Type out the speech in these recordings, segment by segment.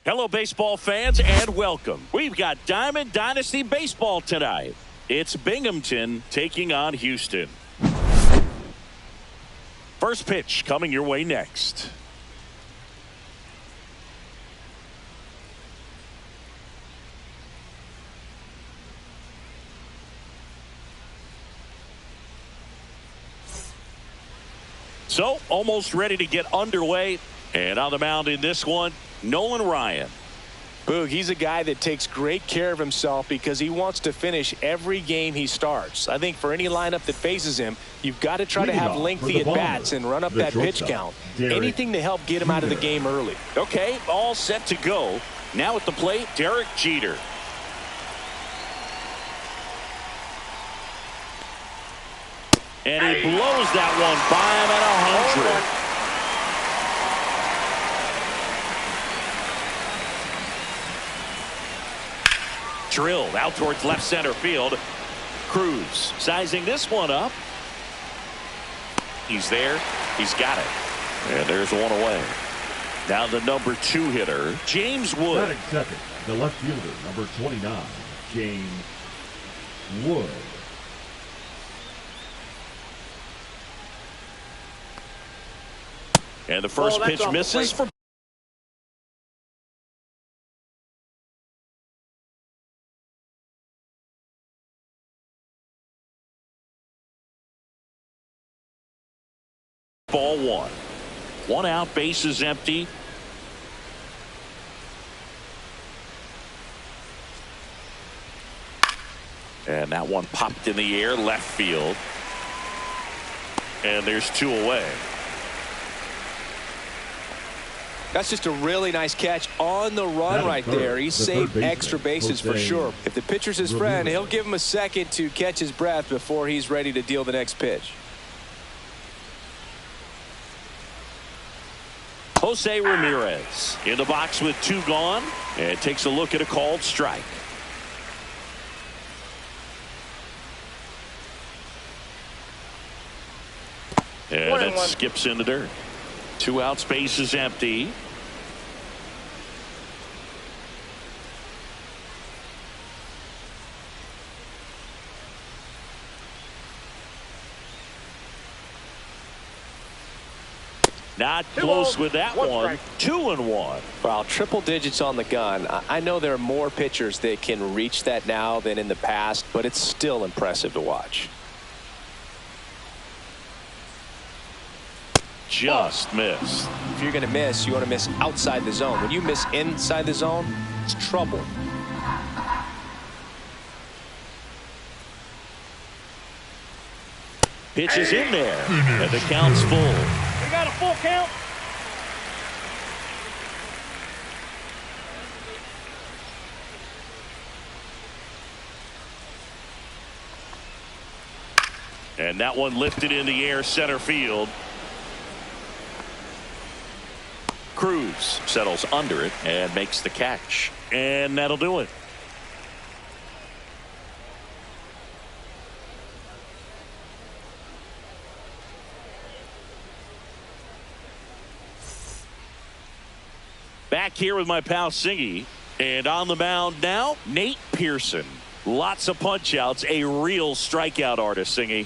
Hello, baseball fans, and welcome. We've got Diamond Dynasty Baseball tonight. It's Binghamton taking on Houston. First pitch coming your way next. So, almost ready to get underway. And on the mound in this one, Nolan Ryan. Boog, he's a guy that takes great care of himself because he wants to finish every game he starts. I think for any lineup that faces him, you've got to try to have lengthy at-bats and run up that pitch count. Anything to help get him out of the game early. Okay, all set to go. Now at the plate, Derek Jeter. And he blows that one by him at 100. Drilled out towards left center field. Cruz sizing this one up. He's there. He's got it. And there's one away. Now the number 2 hitter, James Wood. Batting second, the left fielder, number 29, James Wood. And the first pitch misses for ball 1. 1 out, base is empty. And that one popped in the air, left field. And there's 2 away. That's just a really nice catch on the run right there. He saved extra bases for sure. If the pitcher's his friend, he'll give him a second to catch his breath before he's ready to deal the next pitch. Jose Ramirez in the box with 2 gone, and takes a look at a called strike. And it skips in the dirt. 2 out, space is empty. Not close with that one. 2-1. Wow, triple digits on the gun. I know there are more pitchers that can reach that now than in the past, but it's still impressive to watch. Just missed. If you're going to miss, you want to miss outside the zone. When you miss inside the zone, it's trouble. Pitch is in there, and the count's full. We got a full count. And that one lifted in the air, center field. Cruz settles under it and makes the catch. And that'll do it. Back here with my pal Singy. And on the mound now, Nate Pearson. Lots of punch outs, a real strikeout artist, Singy.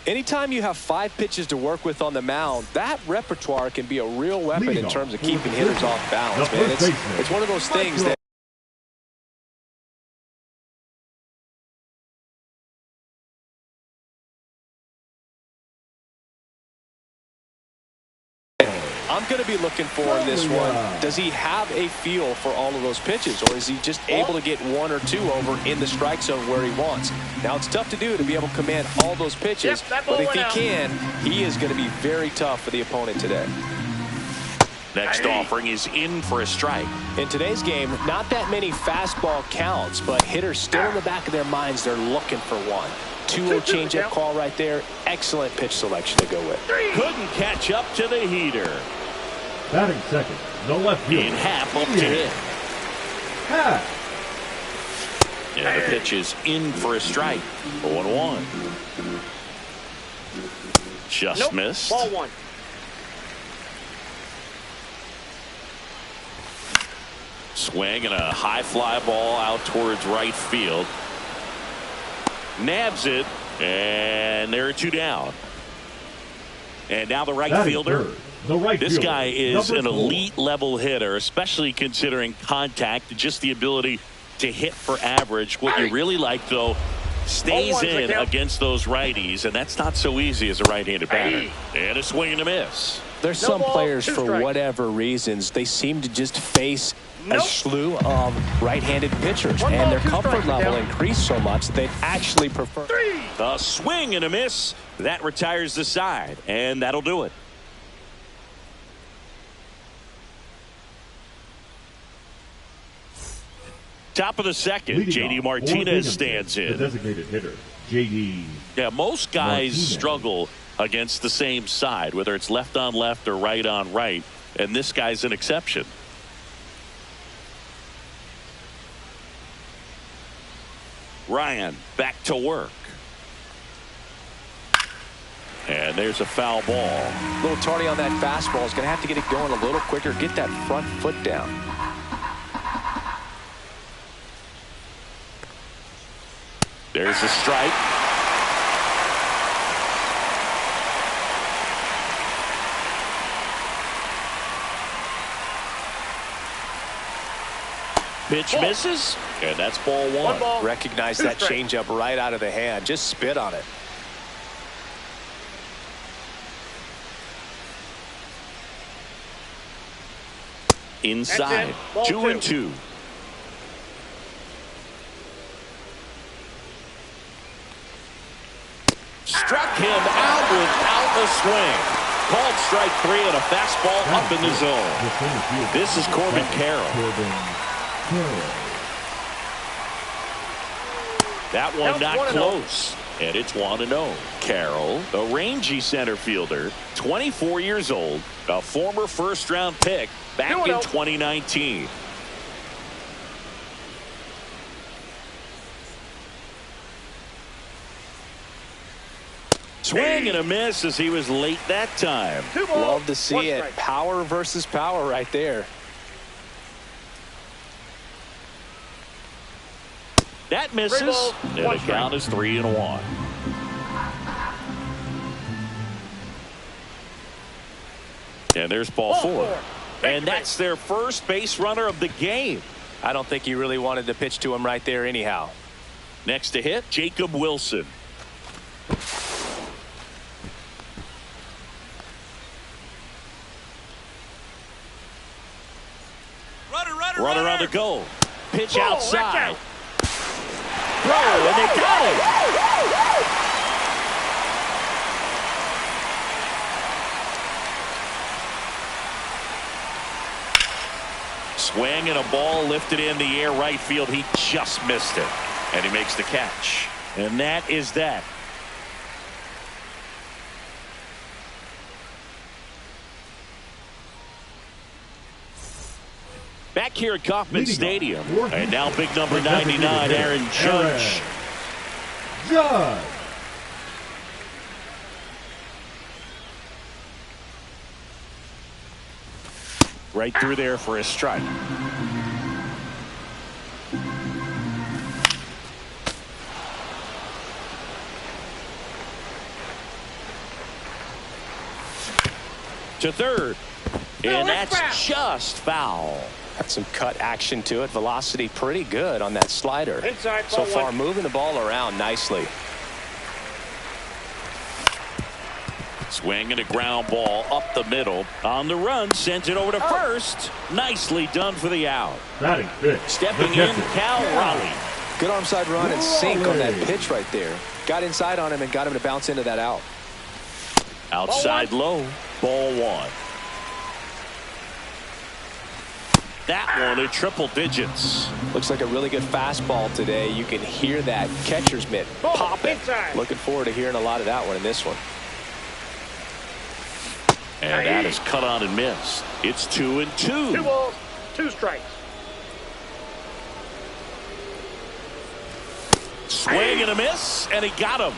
Anytime you have 5 pitches to work with on the mound, that repertoire can be a real weapon in terms of keeping hitters off balance, man. It's one of those things that I'm going to be looking for in this one. Does he have a feel for all of those pitches, or is he just able to get 1 or 2 over in the strike zone where he wants? Now, it's tough to do to be able to command all those pitches, but if he can, he is going to be very tough for the opponent today. Next offering is in for a strike. In today's game, not that many fastball counts, but hitters still in the back of their minds, they're looking for one. 2-0 changeup call right there. Excellent pitch selection to go with. Couldn't catch up to the heater. Batting second, the left fielder. In half up to hit. And the pitch is in for a strike. 0-1. Just missed. Ball 1. Swing and a high fly ball out towards right field. Nabs it, and there are 2 down. And now the right fielder. This guy is an elite level hitter, especially considering contact, just the ability to hit for average. What you really like, though, stays in against those righties, and that's not so easy as a right-handed batter. And a swing and a miss. There's some players, for whatever reasons, they seem to just face a slew of right-handed pitchers, and their comfort level increased so much they actually prefer. A swing and a miss. That retires the side, and that'll do it. Top of the second, JD Martinez stands in. The designated hitter, JD. Yeah, most guys struggle against the same side, whether it's left on left or right on right, and this guy's an exception. Ryan back to work. And there's a foul ball. A little tardy on that fastball. Is going to have to get it going a little quicker. Get that front foot down. There's a strike. Pitch misses, and that's ball one. Recognize that changeup right out of the hand. Just spit on it. Inside, 2-2. Struck him out without a swing. Called strike 3 and a fastball up in the zone. This is Corbin Carroll. That one not close. And it's 1-0. Carroll, the rangy center fielder, 24 years old, a former first-round pick back in 2019. Swing and a miss as he was late that time. Love to see it. Power versus power right there. That misses, and the count is 3-1. And there's ball 4. And that's their first base runner of the game. I don't think he really wanted to pitch to him right there anyhow. Next to hit, Jacob Wilson. Runner on the go. Pitch outside. Throw, and they got it. Swing and a ball lifted in the air right field. He just missed it. And he makes the catch. And that is that. Back here at Kauffman Stadium. And now big number 99, Aaron Judge. Right through there for a strike. To third. And that's just foul. Got some cut action to it. Velocity pretty good on that slider. Inside, so far moving the ball around nicely. Swing and a ground ball up the middle. On the run, sends it over to first. Nicely done for the out. Stepping in, Cal Raleigh. Good arm side run and sink on that pitch right there. Got inside on him and got him to bounce into that out. Outside low, ball 1. That one at triple digits. Looks like a really good fastball today. You can hear that catcher's mitt popping. Looking forward to hearing a lot of that one in this one. And that is cut on and missed. It's 2-2. 2 balls, 2 strikes. Swing and a miss, and he got him.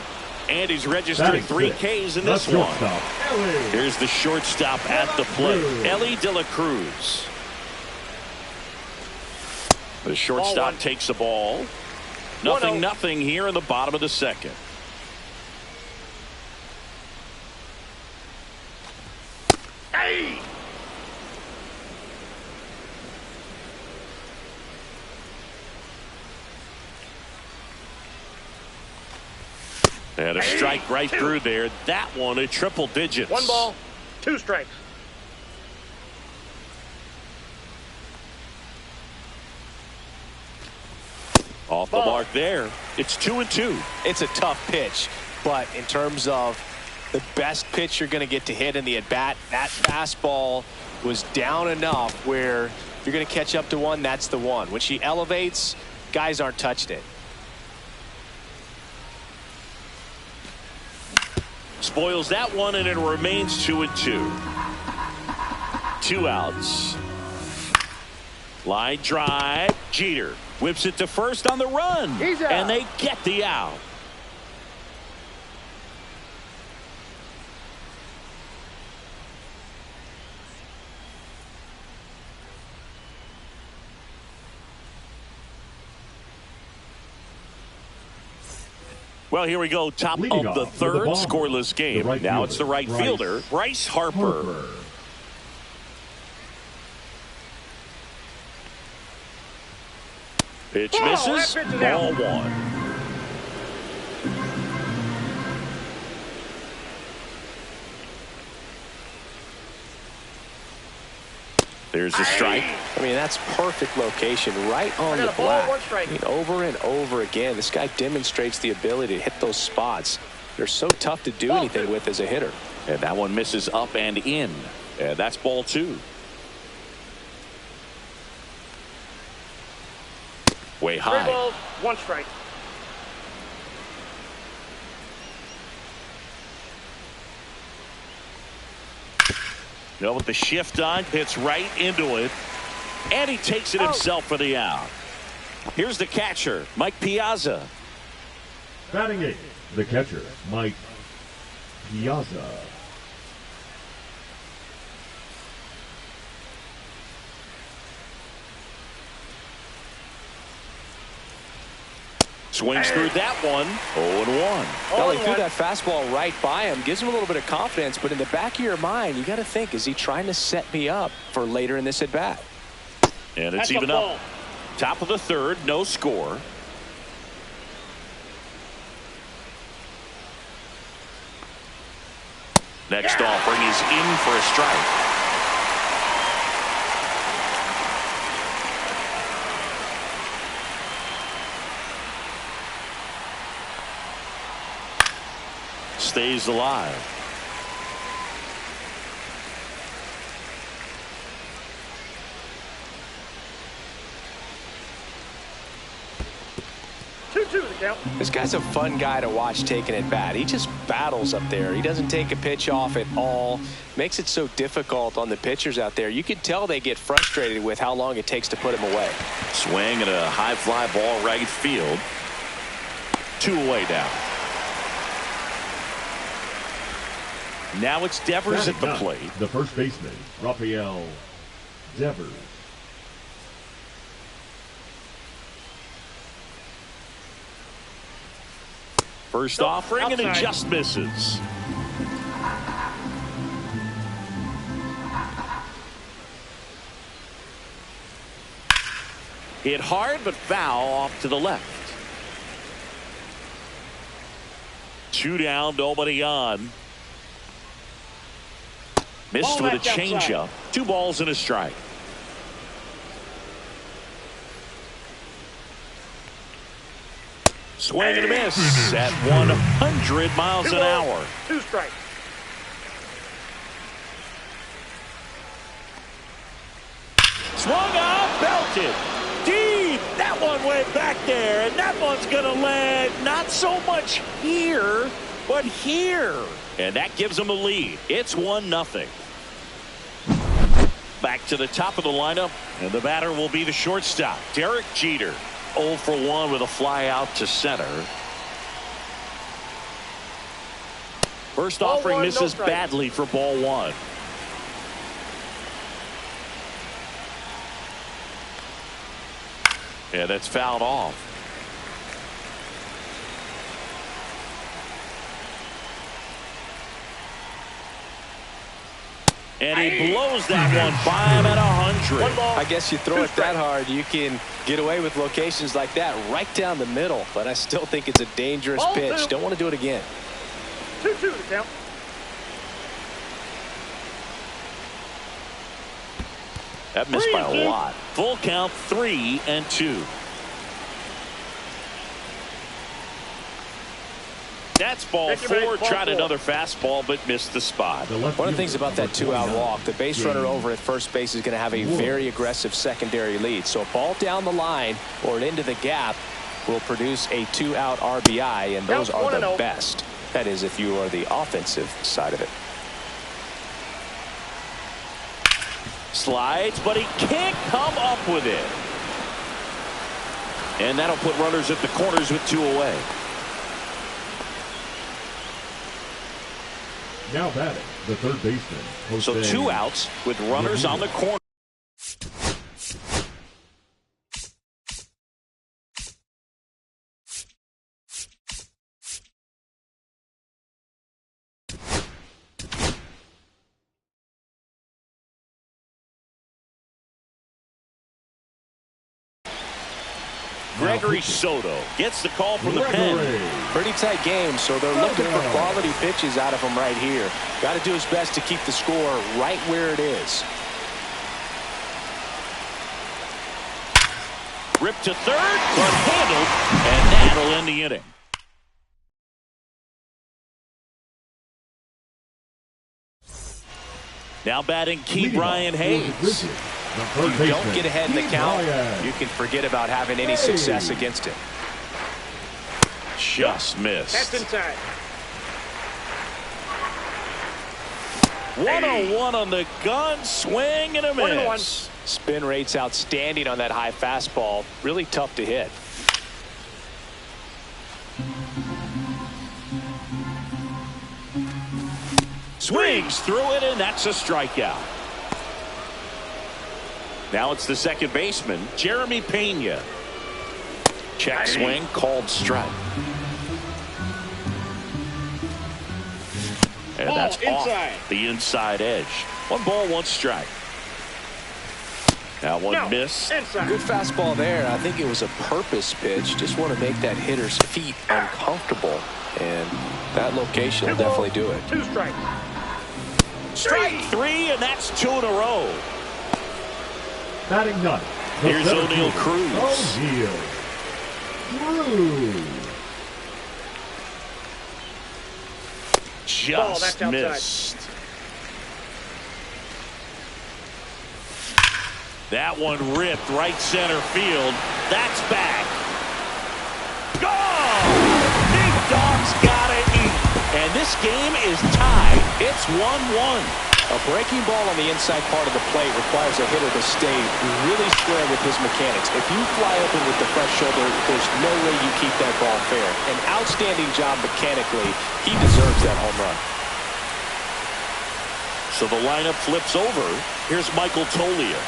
And he's registered 3 Ks in this one. Here's the shortstop at the plate, Ellie De La Cruz. The shortstop takes the ball. 0-0 here in the bottom of the second. Hey! And a strike right through there. That one a triple digits. 1 ball, 2 strikes. Off the mark there. It's 2-2. It's a tough pitch, but in terms of the best pitch you're going to get to hit in the at-bat, that fastball was down enough where if you're going to catch up to one, that's the one. When she elevates, guys aren't touching it. Spoils that one, and it remains 2-2. 2 outs. Line drive. Jeter whips it to first on the run. And they get the out. Well, here we go. Top of the third, scoreless game. Now it's the right fielder, Bryce Harper. Pitch misses. Ball 1. There's the strike. I mean, that's perfect location right on the black. I mean, over and over again, this guy demonstrates the ability to hit those spots. They're so tough to do anything with as a hitter. And that one misses up and in. And that's ball 2. Way high. 3 balls, 1 strike. With the shift on, hits right into it, and he takes it himself for the out. Here's the catcher, Mike Piazza. Batting 8th, the catcher, Mike Piazza. Swings through that one. 0-1. Well, he threw that fastball right by him. Gives him a little bit of confidence, but in the back of your mind, you got to think, is he trying to set me up for later in this at-bat? And it's even up. Top of the third, no score. Next offering is in for a strike. Stays alive. This guy's a fun guy to watch taking at bat. He just battles up there. He doesn't take a pitch off at all. Makes it so difficult on the pitchers out there. You can tell they get frustrated with how long it takes to put him away. Swing and a high fly ball right field. 2 away now. Now it's Devers at the plate. The first baseman, Rafael Devers. First offering, and it just misses. Hit hard, but foul off to the left. 2 down, nobody on. Missed with a changeup. 2 balls and a strike. Swing and a miss at 100 miles an hour. 2 strikes. Swung up, belted. Deep. That one way back there. And that one's going to land not so much here, but here. And that gives them a lead. It's 1-0. Back to the top of the lineup, and the batter will be the shortstop, Derek Jeter. 0 for 1 with a fly out to center. First offering misses badly for ball 1. Yeah, that's fouled off. And he blows that one by him at 100. I guess you throw it that hard, you can get away with locations like that right down the middle. But I still think it's a dangerous pitch. Don't want to do it again. 2-2 to count. That missed by a lot. Full count, 3-2. That's ball 4. Tried another fastball, but missed the spot. One of the things about that 2-out walk, the base runner over at first base is going to have a very aggressive secondary lead. So a ball down the line or into the gap will produce a 2-out RBI, and those are the best. That is, if you are the offensive side of it. Slides, but he can't come up with it. And that'll put runners at the corners with 2 away. Now batting, the third baseman. So 2 outs with runners on the corner. Gregory Soto gets the call from the pen. Pretty tight game, so they're looking for quality pitches out of him right here. Got to do his best to keep the score right where it is. Ripped to third, but handled, and that'll end the inning. Now batting Ke'Bryan Hayes. If you don't get ahead in the count, you can forget about having any success against him. Just missed. That's inside. 101 on the gun, swing and a miss. Spin rate's outstanding on that high fastball. Really tough to hit. Swings through it, and that's a strikeout. Now it's the second baseman, Jeremy Pena. Check swing, called strike. And that's off the inside edge. 1 ball, 1 strike. That one missed. Good fastball there. I think it was a purpose pitch. Just want to make that hitter's feet uncomfortable. And that location will definitely do it. 2 strikes. Strike 3, and that's 2 in a row. Batting ninth. Here's O'Neal Cruz. Just missed. That one ripped right center field. That's back. Gone! Big Dog's gotta eat. And this game is tied. It's 1-1. A breaking ball on the inside part of the plate requires a hitter to stay really square with his mechanics. If you fly open with the fresh shoulder, there's no way you keep that ball fair. An outstanding job mechanically. He deserves that home run. So the lineup flips over. Here's Michael Toglia.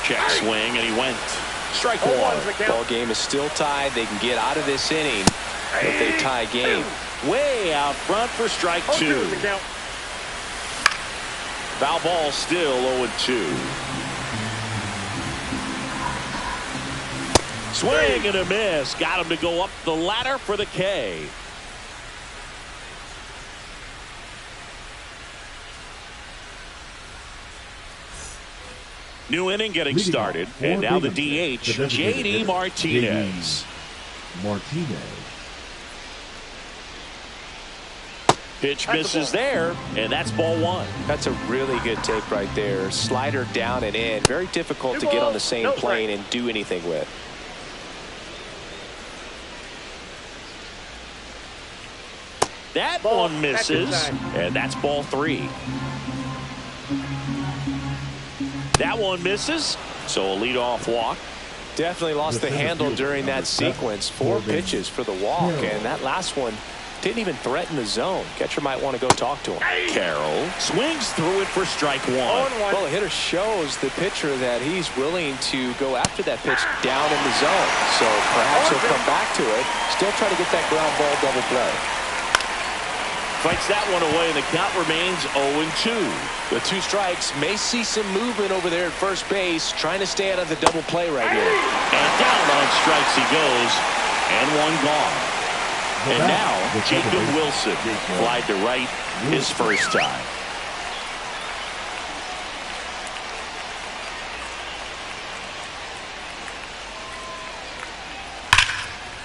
Check swing, and he went. Strike 1. Ball game is still tied. They can get out of this inning if they tie game. Way out front for strike 2. Foul ball, still 0-2. Swing and a miss. Got him to go up the ladder for the K. New inning getting started. And now the DH, J.D. Martinez. Pitch misses there, and that's ball 1. That's a really good take right there. Slider down and in. Very difficult to get on the same plane and do anything with. That one misses, and that's ball 3. That one misses, so a leadoff walk. Definitely lost the handle during that sequence. 4 pitches for the walk, and that last one Didn't even threaten the zone. Catcher might want to go talk to him. Carroll swings through it for strike one. Well, the hitter shows the pitcher that he's willing to go after that pitch down in the zone. So perhaps he'll come back to it. Still try to get that ground ball double play. Fights that one away, and the count remains 0-2. The 2 strikes may see some movement over there at first base, trying to stay out of the double play right here. And down on strikes he goes, and one gone. And now, Jacob Wilson flied to right his first time.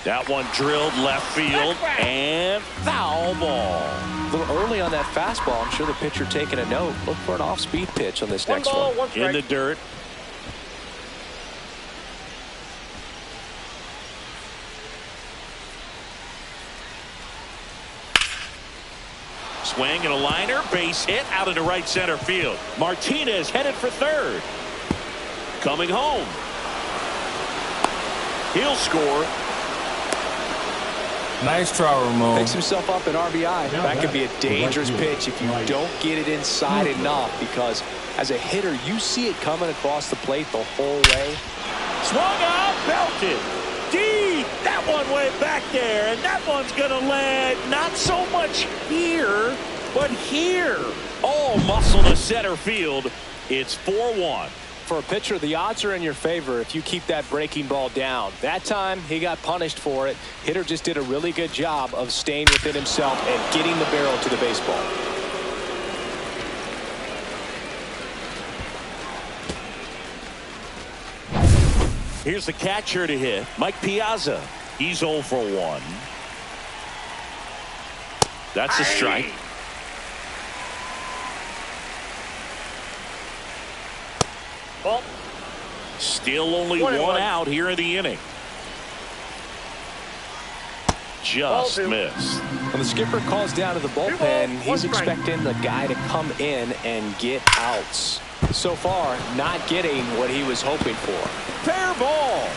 That one drilled left field, and foul ball. A little early on that fastball. I'm sure the pitcher taking a note. Look for an off-speed pitch on this next one. In the dirt. Swing and a liner, base hit out into right center field. Martinez headed for third. Coming home. He'll score. Nice try, Ramon. Picks himself up an RBI. That could be a dangerous pitch if you don't get it inside enough, because as a hitter, you see it coming across the plate the whole way. Swung out, belted. Deep. That one way back there, and that one's going to land not so much here, but here. All muscle to center field. It's 4-1. For a pitcher, the odds are in your favor if you keep that breaking ball down. That time, he got punished for it. Hitter just did a really good job of staying within himself and getting the barrel to the baseball. Here's the catcher to hit, Mike Piazza. He's 0 for 1. That's a strike. Ball. Still only one out here in the inning. Just missed. When the skipper calls down to the bullpen, he's expecting the guy to come in and get outs. So far, not getting what he was hoping for. Fair ball.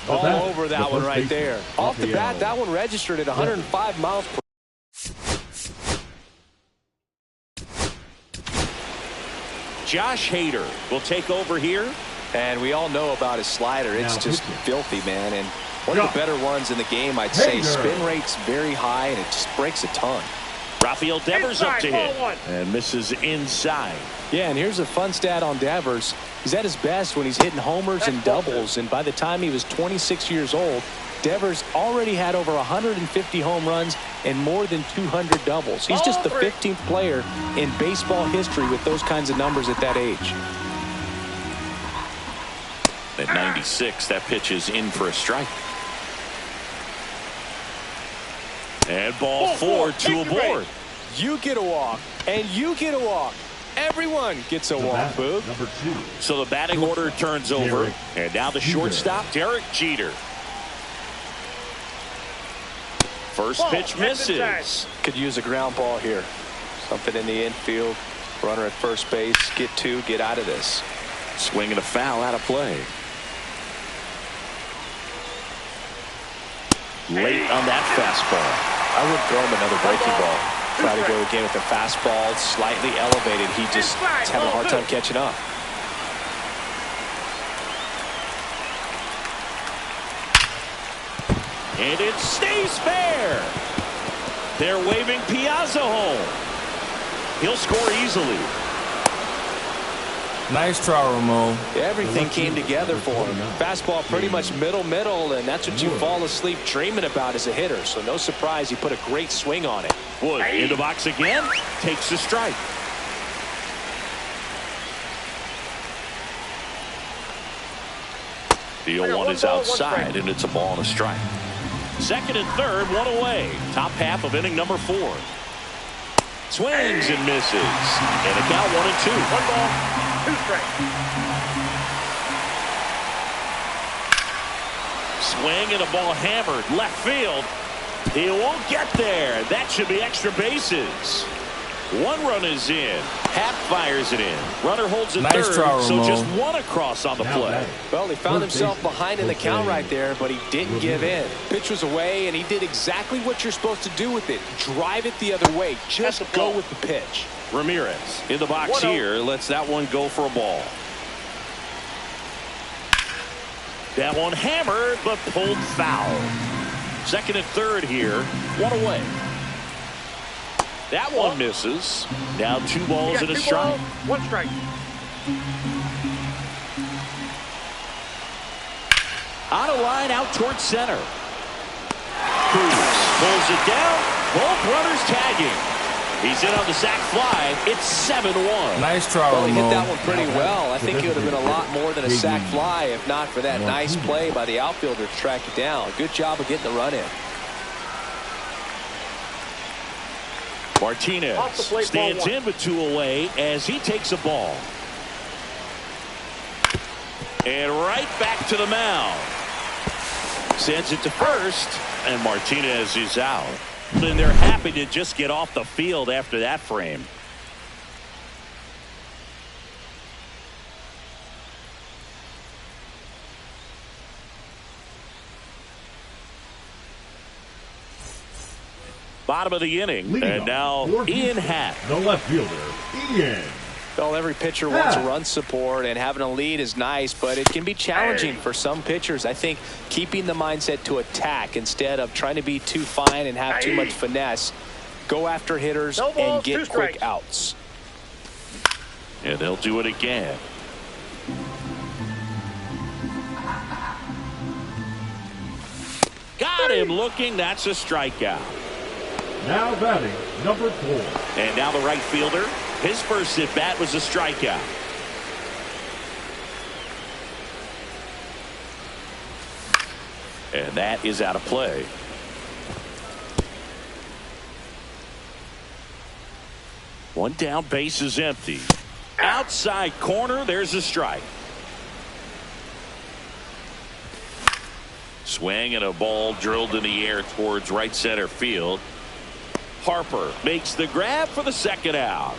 All over that one right there. Off the bat, that one registered at 105 miles per hour. Josh Hader will take over here. And we all know about his slider. It's just filthy, man. And one of the better ones in the game, I'd say. Spin rate's very high, and it just breaks a ton. Rafael Devers up to hit. And misses inside. Yeah, and here's a fun stat on Devers. He's at his best when he's hitting homers and doubles. And by the time he was 26 years old, Devers already had over 150 home runs and more than 200 doubles. He's just the 15th player in baseball history with those kinds of numbers at that age. At 96, that pitch is in for a strike. And ball 4, 2 aboard. You get a walk, and you get a walk. Everyone gets a walk, Boog. Number 2. So the batting order turns over. And now the shortstop, Derek Jeter. First pitch misses. Could use a ground ball here. Something in the infield. Runner at first base. Get 2, get out of this. Swing and a foul out of play. Late on that fastball. I would throw him another breaking ball. Try to go again with the fastball, slightly elevated. He just is having a hard time catching up. And it stays fair. They're waving Piazza home. He'll score easily. Nice try, Ramon. Everything came together for him. Fastball pretty much middle, and that's what you fall asleep dreaming about as a hitter. So no surprise he put a great swing on it. Wood in the box again. Takes the strike. The 0-1 is outside, and it's a ball and a strike. Second and third, one away. Top half of inning number 4. Swings and misses. And a count 1-2. 1 ball. 2 strikes. Swing and a ball hammered left field. He won't get there. That should be extra bases. One run is in. Happ fires it in. Runner holds it Nice third, try, so Ramon. just one across on the play. Well, he found himself behind in the count right there, but he didn't give in. Pitch was away, and he did exactly what you're supposed to do with it. Drive it the other way. Just go with the pitch. Ramirez in the box here. Lets that one go for a ball. That one hammered, but pulled foul. Second and third here. One away. That one misses. Now 2 balls and a strike. 1 strike. On a line out towards center. Cruz pulls it down. Both runners tagging. He's in on the sac fly. It's 7-1. Nice try, Well, he hit Ramon. that one pretty well. I think it would have been a lot more than a sac fly if not for that nice play by the outfielder to track it down. Good job of getting the run in. Martinez Off the plate, stands ball 1. in with 2 away as he takes a ball. And right back to the mound. Sends it to first, and Martinez is out. And they're happy to just get off the field after that frame. Bottom of the inning, Leading and now Ian Happ. The left fielder, Ian. Well, every pitcher wants run support, and having a lead is nice, but it can be challenging for some pitchers. I think keeping the mindset to attack instead of trying to be too fine and have too much finesse. Go after hitters No and balls, 2 get quick strikes. outs. And they'll do it again. Got him looking. That's a strikeout. Now batting, number 4. And now the right fielder. His first at bat was a strikeout. And that is out of play. One down, base is empty. Outside corner, there's a strike. Swing and a ball drilled in the air towards right center field. Harper makes the grab for the second out.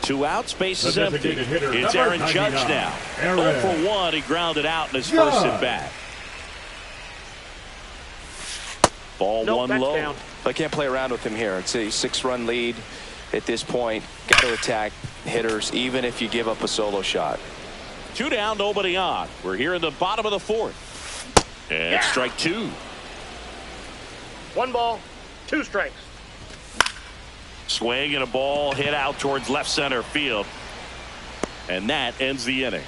2 outs, base is empty. It's Aaron Judge now. 0 for 1. He grounded out in his first at bat. Ball 1 low. Down. I can't play around with him here. It's a 6-run lead at this point. Got to attack hitters even if you give up a solo shot. 2 down, nobody on. We're here in the bottom of the 4th. And strike 2. 1 ball, 2 strikes. Swing and a ball hit out towards left center field. And that ends the inning.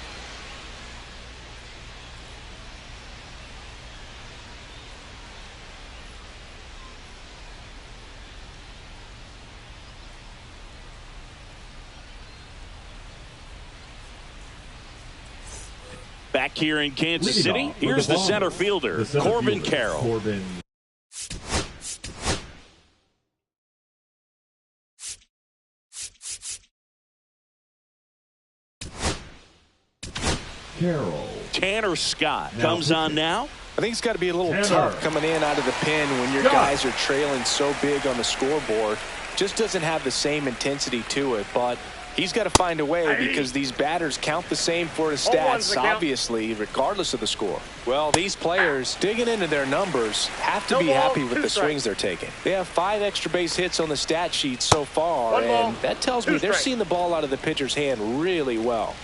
Back here in Kansas City, here's the center fielder, Corbin Carroll. Tanner Scott comes on now. I think it's got to be a little tough coming in out of the pen when your guys are trailing so big on the scoreboard. Just doesn't have the same intensity to it, but he's got to find a way because these batters count the same for his stats, obviously, regardless of the score. Well, these players digging into their numbers have to be happy with the swings they're taking. They have 5 extra base hits on the stat sheet so far, and that tells me they're seeing the ball out of the pitcher's hand really well.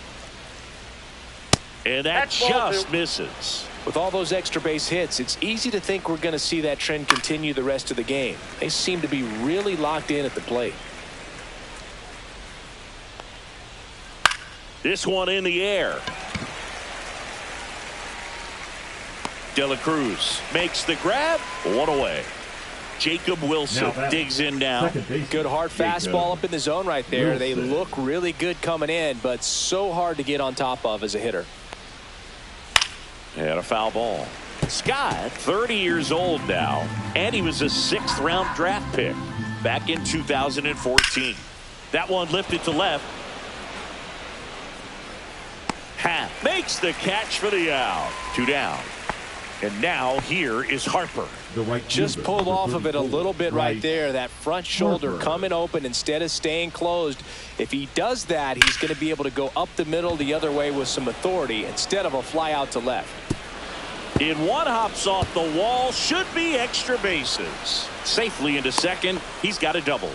And that just misses. With all those extra base hits, it's easy to think we're going to see that trend continue the rest of the game. They seem to be really locked in at the plate. This one in the air. De La Cruz makes the grab. 1 away. Jacob Wilson digs in now. Good hard fastball up in the zone right there. They look really good coming in, but so hard to get on top of as a hitter. And a foul ball. Scott, 30 years old now, and he was a 6th round draft pick back in 2014. That one lifted to left. Happ makes the catch for the out. 2 down. And now here is Harper. The right Just fielder, pulled number off of it a 34, little bit right Bryce there. That front shoulder Harper. coming open instead of staying closed. If he does that, he's going to be able to go up the middle the other way with some authority instead of a fly out to left. In one, hops off the wall, should be extra bases. Safely into second. He's got a double.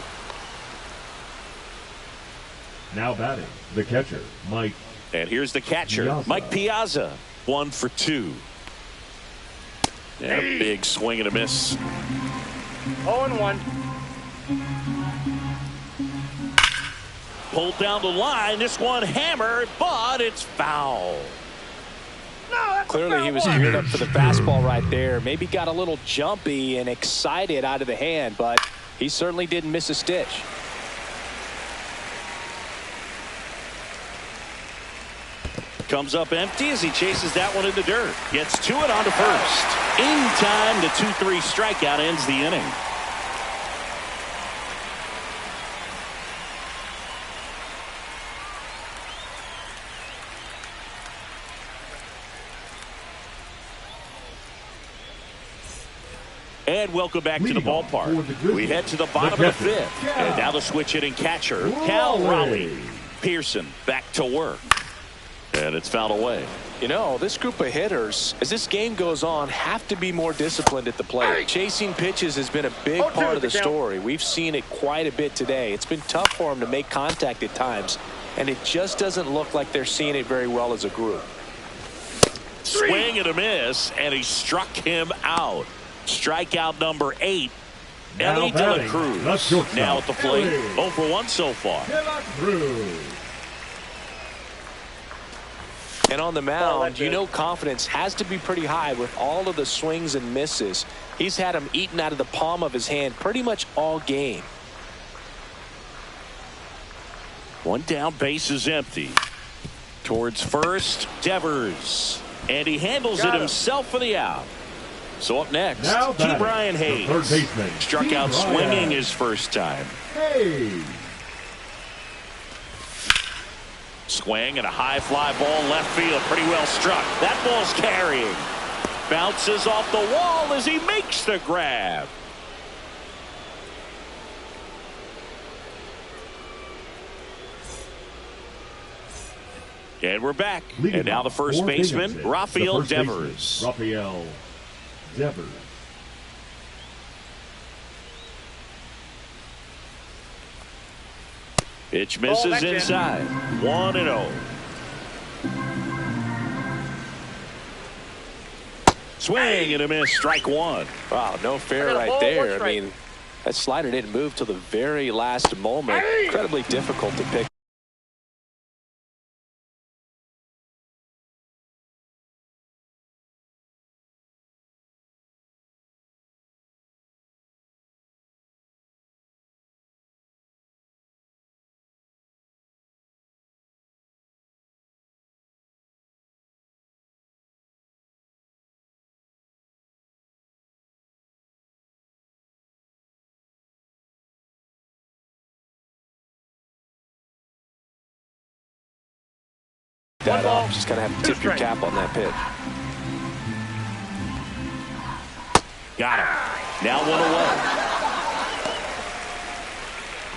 Now batting, the catcher, Mike. And here's the catcher, Piazza. Mike Piazza. 1 for 2. And a big swing and a miss. 0-1. Pulled down the line. This one hammered, but it's foul. No, that's a Clearly, foul he was ball. geared up for the fastball right there. Maybe got a little jumpy and excited out of the hand, but he certainly didn't miss a stitch. Comes up empty as he chases that one in the dirt. Gets to it onto first. In time, the 2-3 strikeout ends the inning. And welcome back to the Leading off ballpark. for the Grizzlies, We head to the bottom of the catcher, fifth. Cal And now the switch hitting catcher, Cal Raleigh. Pearson back to work. And it's fouled away. You know, this group of hitters, as this game goes on, have to be more disciplined at the plate. Chasing pitches has been a big 0-2 part of the the count. story. We've seen it quite a bit today. It's been tough for them to make contact at times, and it just doesn't look like they're seeing it very well as a group. Swing and a miss, and he struck him out. Strikeout number 8. Now Ellie De La batting, the Cruz. shortstop, Now at the plate. Ellie 0 for 1 so far. De La Cruz. And on the mound, you know confidence has to be pretty high with all of the swings and misses. He's had them eaten out of the palm of his hand pretty much all game. One down, base is empty. Towards first, Devers. And he handles it himself for the out. So up next, Now T. batting, Brian the Hayes. third baseman, Struck T. out Brian swinging his first time. Hayes. Swing and a high fly ball left field. Pretty well struck. That ball's carrying. Bounces off the wall as he makes the grab. And we're back. Leading And now the off first for baseman, Binghamton, Rafael the first baseman, Devers. Rafael Devers. Pitch misses that's in. inside. 1-0. Swing and a miss. Strike 1. Wow, no fair I got a right ball, there. one I strike. mean, that slider didn't move till the very last moment. Incredibly difficult to pick. That ball, off. Just kind of have to two tip your strikes. cap on that pitch. Got him. Now 1 away.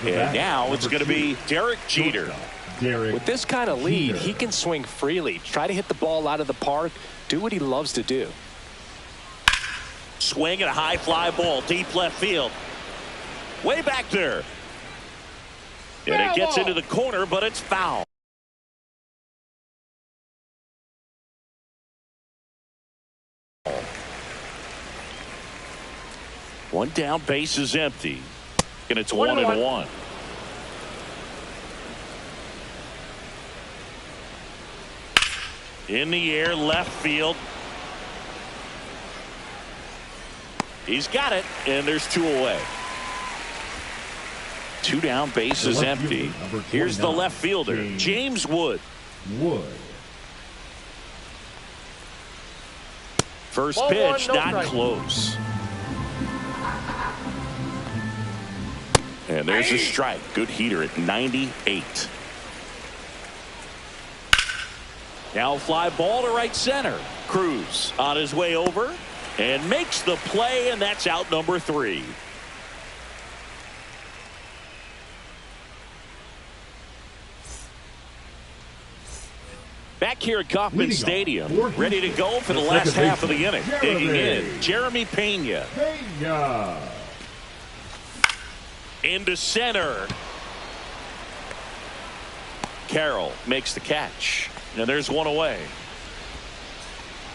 The And batter, now it's number going to 2, be Derek Jeter. shortstop, Derek With this kind of lead, Jeter. he can swing freely. Try to hit the ball out of the park. Do what he loves to do. Swing and a high fly ball deep left field. Way back there. And it gets into the corner, but it's foul. One down, base is empty. And it's 1-1. In the air, left field. He's got it, and there's 2 away. 2 down, base The is left empty. fielder, number Here's the 29, left fielder, James Wood. Wood. First Ball pitch, one, no not strike. close. And there's a strike. Good heater at 98. Now fly ball to right center. Cruz on his way over and makes the play, and that's out number 3. Back here at Kauffman Stadium, ready to go for the last half of the inning. Digging in, Jeremy Pena. Into center. Carroll makes the catch. And there's one away.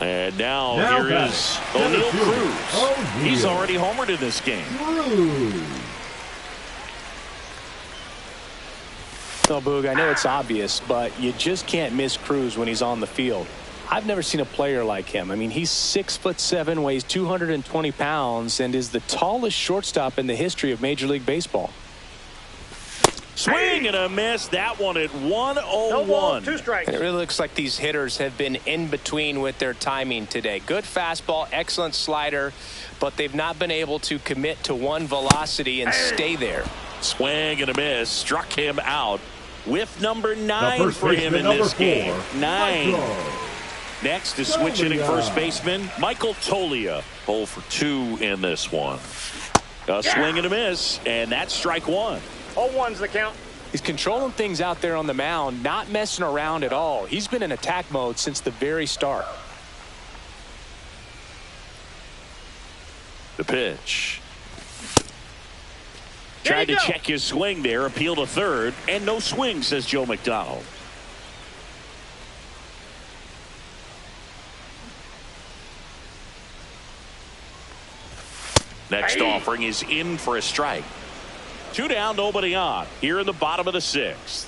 And now here is O'Neill Cruz. He's already homered in this game. No, Boog, I know it's obvious, but you just can't miss Cruz when he's on the field. I've never seen a player like him. I mean, he's 6'7", weighs 220 pounds, and is the tallest shortstop in the history of Major League Baseball. Swing and a miss. That one at 101. No ball, 2 strikes. And it really looks like these hitters have been in between with their timing today. Good fastball, excellent slider, but they've not been able to commit to one velocity and stay there. Swing and a miss. Struck him out with number 9 for him in this game. 9. Next is switch hitting first baseman Michael Toglia. 0 for 2 in this one. A swing and a miss, and that's strike 1. 0-1's the count. He's controlling things out there on the mound, not messing around at all. He's been in attack mode since the very start. The pitch. Tried to check his swing there, appeal to third, and no swing, says Joe McDonald. Next offering is in for a strike. 2 down, nobody on. Here in the bottom of the 6th.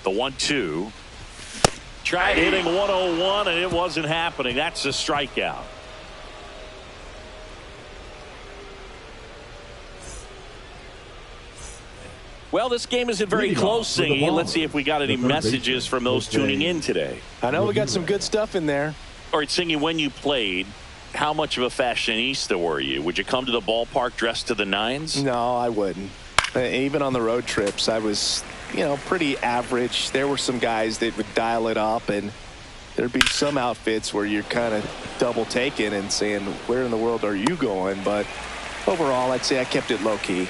The 1-2. Tried hitting 101, and it wasn't happening. That's a strikeout. Well, this game isn't very close, Singy. Let's see if we got any messages from those tuning in today. I know we got some good stuff in there. All right, Singy, when you played, how much of a fashionista were you? Would you come to the ballpark dressed to the nines? No, I wouldn't. Even on the road trips, I was, pretty average. There were some guys that would dial it up, and there'd be some outfits where you're kind of double taking and saying, where in the world are you going? But overall, I'd say I kept it low key.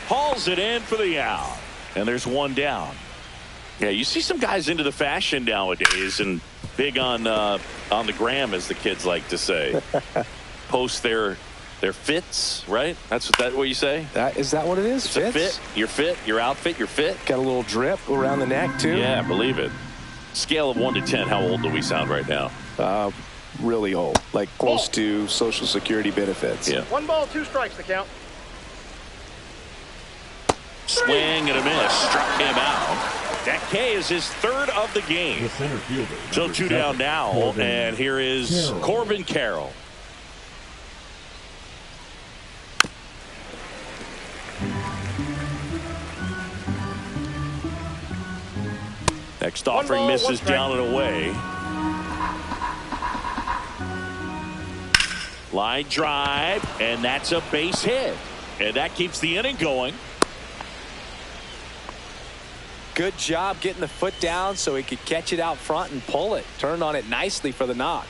Hauls it in for the out, and there's 1 down. Yeah, you see some guys into the fashion nowadays, and big on the gram, as the kids like to say. Post their fits, right? That's what you say. Is that what it is? It's a fit. Your fit, your outfit, your fit. Got a little drip around the neck too. Yeah, believe it. Scale of 1 to 10. How old do we sound right now? Really old, like close to Social Security benefits. Yeah. 1 ball, 2 strikes the count. Swing and a miss. Struck him out. That K is his 3rd of the game. The center fielder, So 2 down now, and here is Corbin Carroll. Next offering misses down and away. Line drive, and that's a base hit. And that keeps the inning going. Good job getting the foot down so he could catch it out front and pull it. Turned on it nicely for the knock.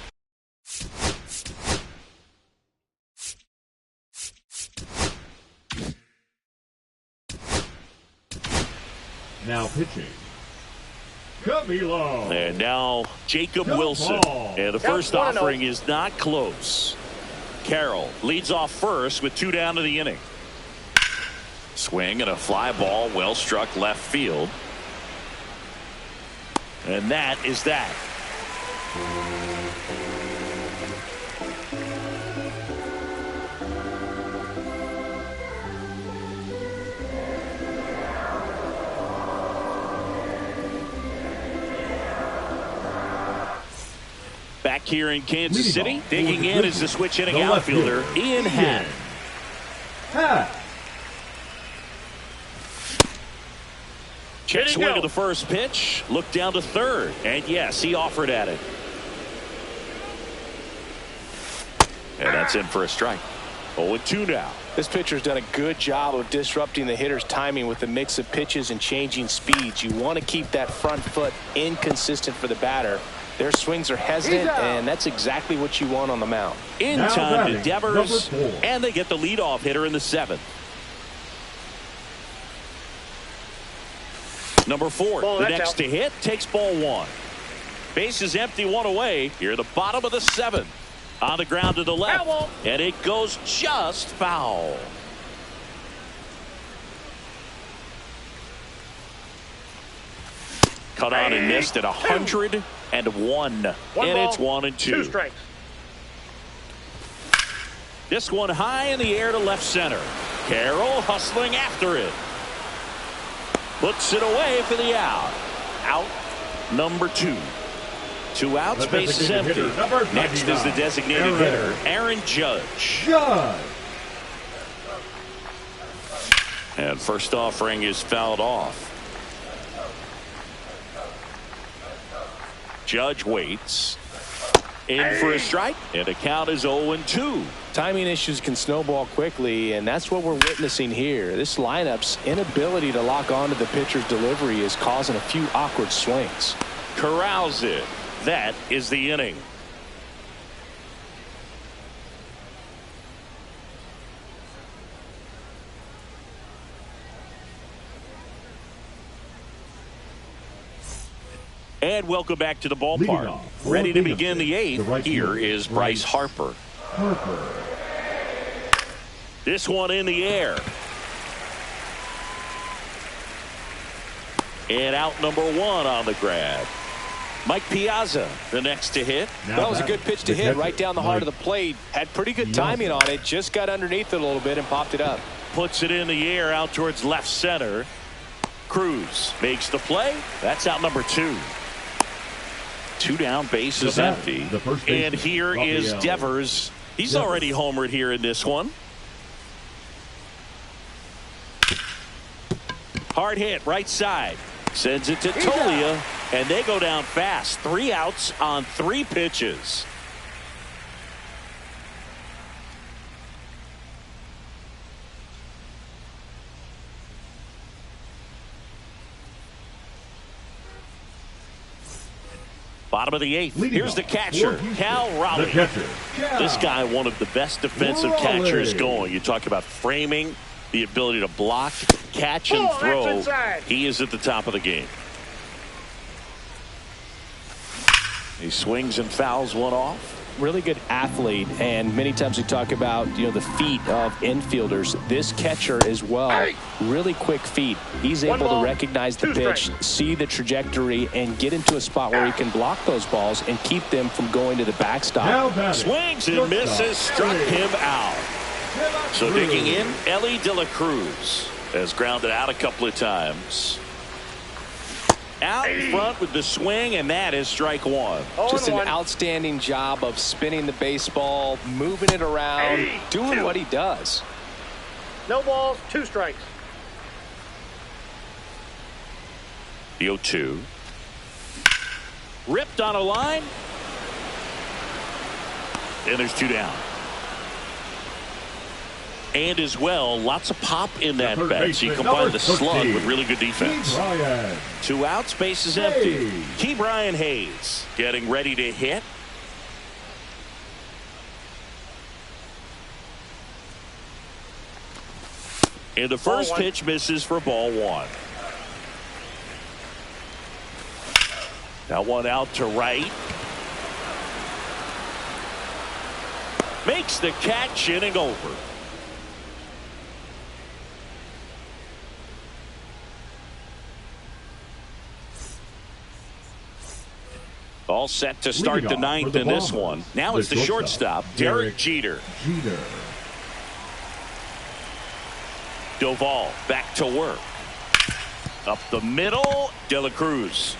Now pitching, Camilo. And now Jacob Wilson. And the first offering is not close. Carroll leads off first with 2 down to the inning. Swing and a fly ball, well struck left field. And that is that. Back here in Kansas City, digging in is the switch hitting outfielder, Ian Happ. Check swing of the first pitch. Look down to third. And yes, he offered at it. And that's in for a strike. 0-2 now. This pitcher's done a good job of disrupting the hitter's timing with the mix of pitches and changing speeds. You want to keep that front foot inconsistent for the batter. Their swings are hesitant, and that's exactly what you want on the mound. In now time to Devers, and they get the leadoff hitter in the 7th. Number 4, the next to hit, takes ball 1. Base is empty, 1 away. Here at the bottom of the 7th. On the ground to the left, and it goes just foul. Cut on and missed at 101. And it's 1-2. 2 strikes. This one high in the air to left center. Carroll hustling after it. Puts it away for the out. Out number 2. 2 outs, base is empty. Next is the designated hitter, Aaron Judge. And first offering is fouled off. Judge waits. In for a strike, and the count is 0-2. Timing issues can snowball quickly, and that's what we're witnessing here. This lineup's inability to lock onto the pitcher's delivery is causing a few awkward swings. Corrals it. That is the inning. And welcome back to the ballpark. Ready to begin the 8th. Here is Bryce Harper. This one in the air. And out number 1 on the grab. Mike Piazza, the next to hit. That was a good pitch to hit right down the heart of the plate. Had pretty good timing on it. Just got underneath it a little bit and popped it up. Puts it in the air out towards left center. Cruz makes the play. That's out number 2. 2 down, base is empty. And here is Devers. He's already homered here in this one. Hard hit, right side. Sends it to Tolia, and they go down fast. 3 outs on 3 pitches. Bottom of the 8th. Here's the catcher, Cal Raleigh. This guy, one of the best defensive catchers going. You talk about framing, the ability to block, catch, and throw. He is at the top of the game. He swings and fouls one off. Really good athlete, and many times we talk about the feet of infielders. This catcher as well, really quick feet. He's able to recognize the pitch, see the trajectory, and get into a spot where he can block those balls and keep them from going to the backstop. Swings and misses, struck him out. So digging in, Elly De La Cruz has grounded out a couple of times. Out in front with the swing, and that is strike 1. Just an outstanding job of spinning the baseball, moving it around, doing what he does. No balls, 2 strikes. The 0-2. Ripped on a line. And there's 2 down. And as well, lots of pop in that bet. So you combine the slug with really good defense. 2 outs, base is empty. Ke'Bryan Hayes getting ready to hit. And the first pitch misses for ball 1. Now 1 out to right. Makes the catch, inning over. All set to start the 9th in this one. Now it's the shortstop, Derek Jeter. Doval back to work. Up the middle, De La Cruz.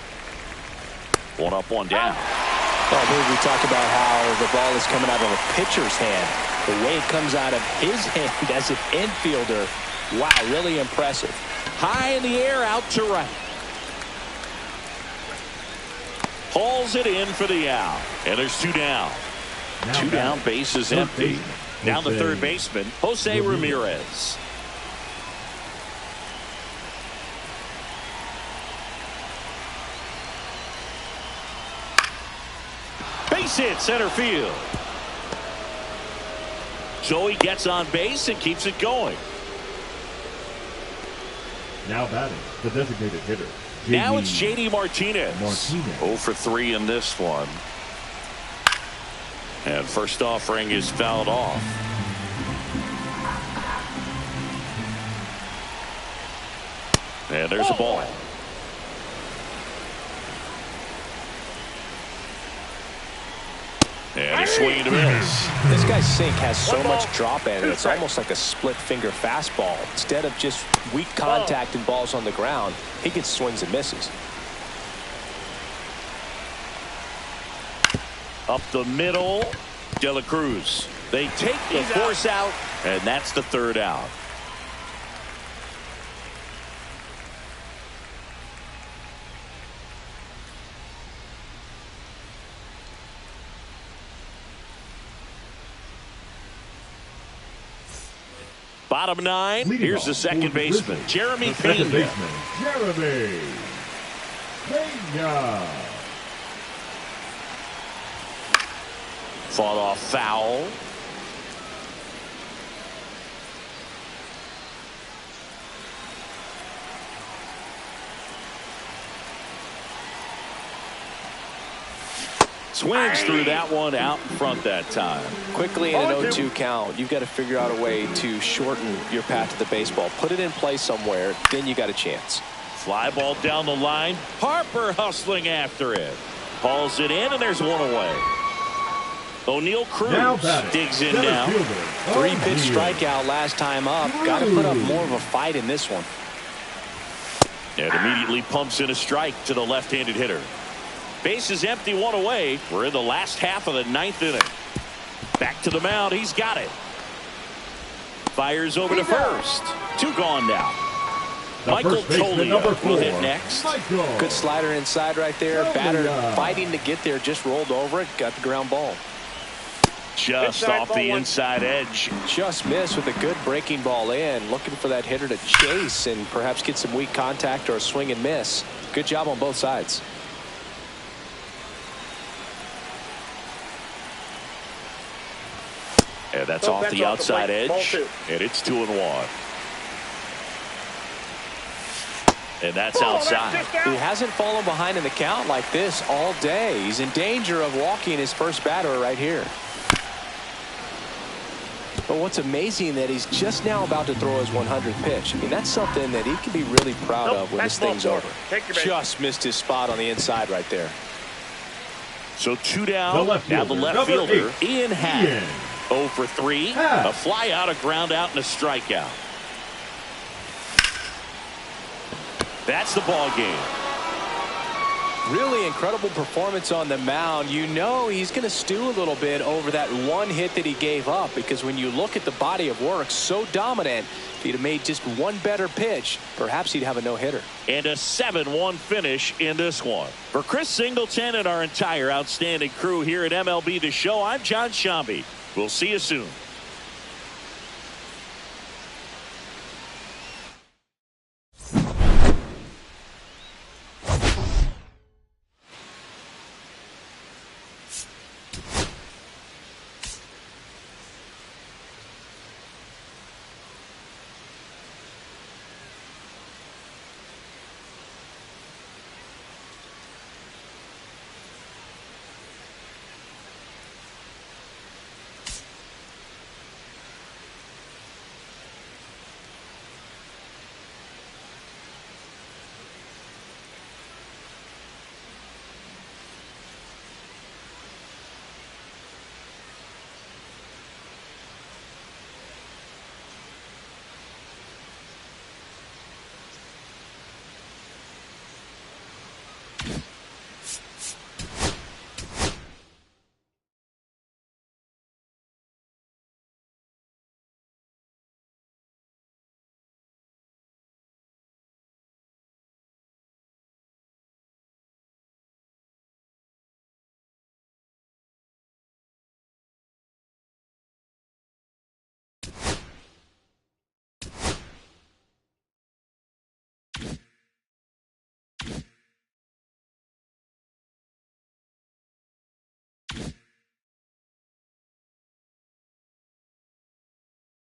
1 up, 1 down. Well, I believe we talk about how the ball is coming out of a pitcher's hand. The way it comes out of his hand as an infielder. Wow, really impressive. High in the air, out to right. Hauls it in for the out. And there's 2 down. Two down, bases empty. Now the third baseman, Jose Ramirez. Base hit center field. Joey gets on base and keeps it going. Now batting, the designated hitter. Now it's JD Martinez. 0 for 3 in this one. And first offering is fouled off. And there's a ball. And a swing and a miss. This guy's sink has so much drop in it. It's almost like a split finger fastball. Instead of just weak contact and balls on the ground, he gets swings and misses. Up the middle, De La Cruz. They take the force out, and that's the third out. Bottom 9, here's the second baseman, Jeremy Pena. Jeremy Pena. Fought off foul. Swings through that one out in front that time. Quickly in an 0-2 count, you've got to figure out a way to shorten your path to the baseball. Put it in play somewhere, then you got a chance. Fly ball down the line. Harper hustling after it. Hauls it in, and there's one away. O'Neal Cruz digs in now. 3-pitch strikeout last time up. Got to put up more of a fight in this one. And immediately pumps in a strike to the left-handed hitter. Base is empty, one away. We're in the last half of the 9th inning. Back to the mound. He's got it. Fires over to first. 2 gone now. Michael Toglia will hit next. Good slider inside right there. Batter fighting to get there. Just rolled over it. Got the ground ball. Just off the inside edge. Just missed with a good breaking ball in. Looking for that hitter to chase and perhaps get some weak contact or a swing and miss. Good job on both sides. And that's off the outside edge. And it's 2-1. And that's outside. He hasn't fallen behind in the count like this all day. He's in danger of walking his first batter right here. But what's amazing that he's just now about to throw his 100th pitch. I mean, that's something that he can be really proud of when this thing's over. Just missed his spot on the inside right there. So 2 down. Now the left fielder, Ian Happ. 0 for 3. A fly out, a ground out, and a strikeout. That's the ball game. Really incredible performance on the mound. You know he's going to stew a little bit over that one hit that he gave up, because when you look at the body of work, so dominant. If he'd have made just one better pitch, perhaps he'd have a no-hitter. And a 7-1 finish in this one. For Chris Singleton and our entire outstanding crew here at MLB The Show, I'm John Shambi. We'll see you soon.